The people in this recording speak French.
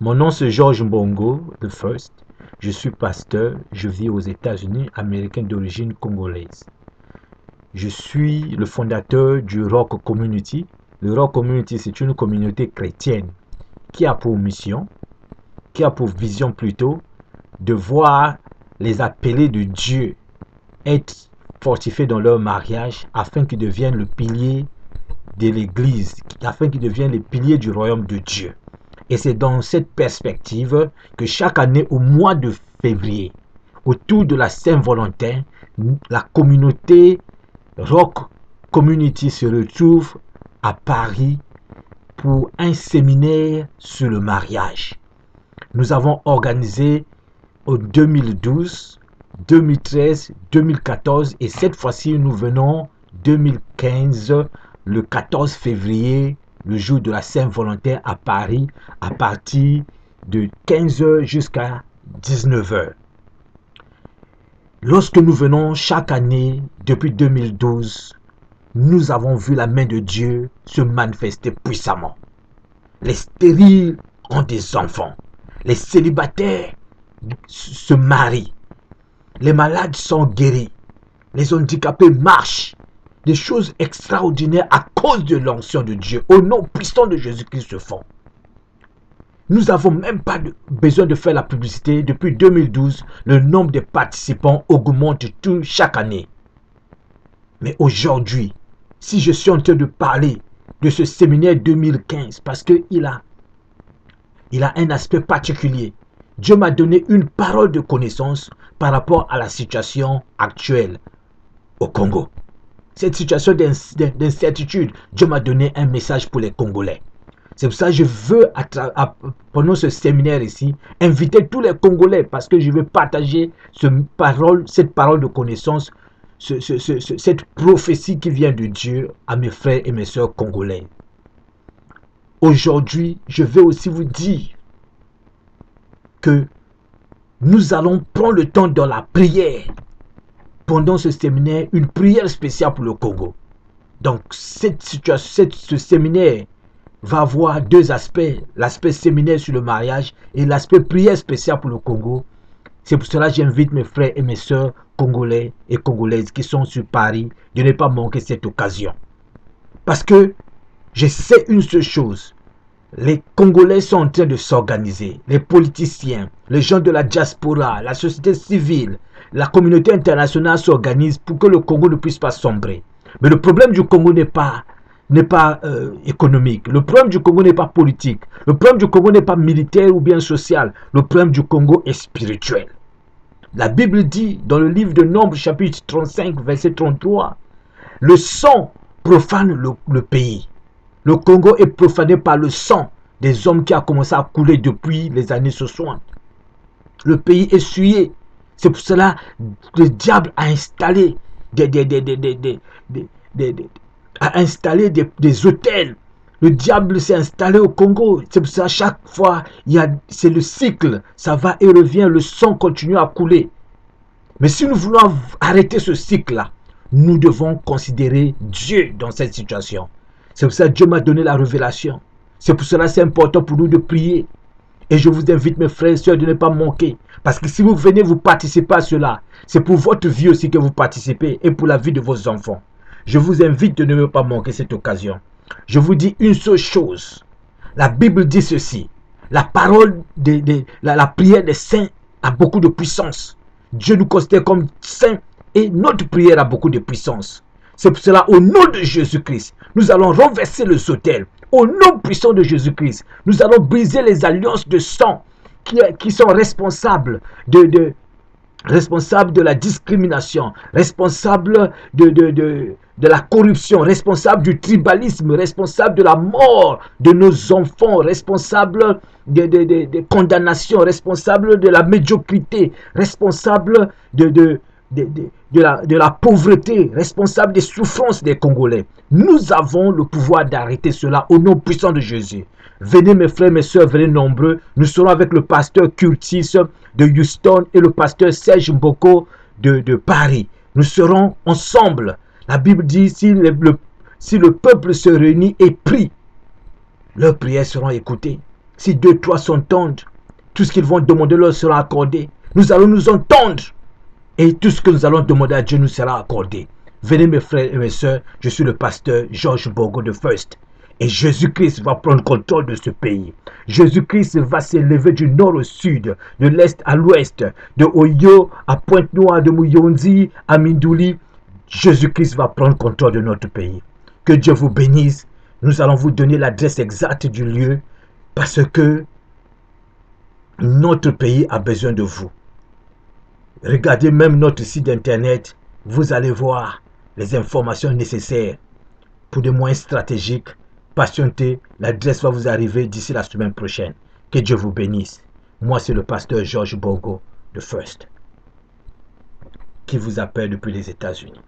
Mon nom c'est Georges Mbongo, the first. Je suis pasteur, je vis aux États-Unis, américain d'origine congolaise. Je suis le fondateur du Rock Community. Le Rock Community, c'est une communauté chrétienne qui a pour mission, qui a pour vision plutôt, de voir les appelés de Dieu être fortifiés dans leur mariage afin qu'ils deviennent le pilier de l'Église, afin qu'ils deviennent les piliers du royaume de Dieu. Et c'est dans cette perspective que chaque année, au mois de février, autour de la Saint-Valentin, la communauté Rock Community se retrouve à Paris pour un séminaire sur le mariage. Nous avons organisé en 2012, 2013, 2014 et cette fois-ci nous venons 2015, le 14 février, le jour de la Saint-Valentin à Paris, à partir de 15h jusqu'à 19h. Lorsque nous venons chaque année, depuis 2012, nous avons vu la main de Dieu se manifester puissamment. Les stériles ont des enfants. Les célibataires se marient. Les malades sont guéris. Les handicapés marchent. Des choses extraordinaires à cause de l'onction de Dieu, au nom puissant de Jésus-Christ se font. Nous n'avons même pas besoin de faire la publicité. Depuis 2012, le nombre de participants augmente chaque année. Mais aujourd'hui, si je suis en train de parler de ce séminaire 2015, parce qu'il a un aspect particulier. Dieu m'a donné une parole de connaissance par rapport à la situation actuelle au Congo. Cette situation d'incertitude, Dieu m'a donné un message pour les Congolais. C'est pour ça que je veux, pendant ce séminaire ici, inviter tous les Congolais parce que je veux partager cette parole de connaissance, cette prophétie qui vient de Dieu à mes frères et mes sœurs congolais. Aujourd'hui, je vais aussi vous dire que nous allons prendre le temps dans la prière pendant ce séminaire, une prière spéciale pour le Congo. Donc, ce séminaire va avoir deux aspects, l'aspect séminaire sur le mariage et l'aspect prière spéciale pour le Congo. C'est pour cela que j'invite mes frères et mes sœurs congolais et congolaises qui sont sur Paris de ne pas manquer cette occasion. Parce que je sais une seule chose, les Congolais sont en train de s'organiser, les politiciens, les gens de la diaspora, la société civile, la communauté internationale s'organise pour que le Congo ne puisse pas sombrer. Mais le problème du Congo n'est pas économique, le problème du Congo n'est pas politique, le problème du Congo n'est pas militaire ou bien social, le problème du Congo est spirituel. La Bible dit dans le livre de Nombres chapitre 35 verset 33, le sang profane le pays. Le Congo est profané par le sang des hommes qui a commencé à couler depuis les années 60. Le pays est souillé. C'est pour cela que le diable a installé des hôtels. Le diable s'est installé au Congo. C'est pour ça que chaque fois, c'est le cycle. Ça va et revient. Le sang continue à couler. Mais si nous voulons arrêter ce cycle-là, nous devons considérer Dieu dans cette situation. C'est pour ça que Dieu m'a donné la révélation. C'est pour cela que c'est important pour nous de prier. Et je vous invite, mes frères et sœurs, de ne pas manquer. Parce que si vous venez vous participer à cela, c'est pour votre vie aussi que vous participez et pour la vie de vos enfants. Je vous invite de ne pas manquer cette occasion. Je vous dis une seule chose. La Bible dit ceci. La parole, la prière des saints a beaucoup de puissance. Dieu nous considère comme saints et notre prière a beaucoup de puissance. C'est pour cela, au nom de Jésus-Christ, nous allons renverser les autels. Au nom puissant de Jésus-Christ, nous allons briser les alliances de sang qui sont responsables de la discrimination, responsables de la corruption, responsables du tribalisme, responsables de la mort de nos enfants, responsables des condamnations, responsables de la médiocrité, responsables de la pauvreté, responsable des souffrances des Congolais. Nous avons le pouvoir d'arrêter cela au nom puissant de Jésus. Venez mes frères, mes soeurs, venez nombreux. Nous serons avec le pasteur Curtis de Houston et le pasteur Serge Mboko de Paris. Nous serons ensemble. La Bible dit, si le peuple se réunit et prie, leurs prières seront écoutées. Si 2, 3 s'entendent, tout ce qu'ils vont demander leur sera accordé. Nous allons nous entendre. Et tout ce que nous allons demander à Dieu nous sera accordé. Venez mes frères et mes sœurs, je suis le pasteur Georges Borgo de First. Et Jésus-Christ va prendre contrôle de ce pays. Jésus-Christ va s'élever du nord au sud, de l'est à l'ouest, de Oyo à Pointe-Noire, de Mouyondi à Mindouli. Jésus-Christ va prendre contrôle de notre pays. Que Dieu vous bénisse. Nous allons vous donner l'adresse exacte du lieu parce que notre pays a besoin de vous. Regardez même notre site internet. Vous allez voir les informations nécessaires pour des moyens stratégiques. Patientez, l'adresse va vous arriver d'ici la semaine prochaine. Que Dieu vous bénisse. Moi, c'est le pasteur Georges Borgo de First qui vous appelle depuis les États-Unis.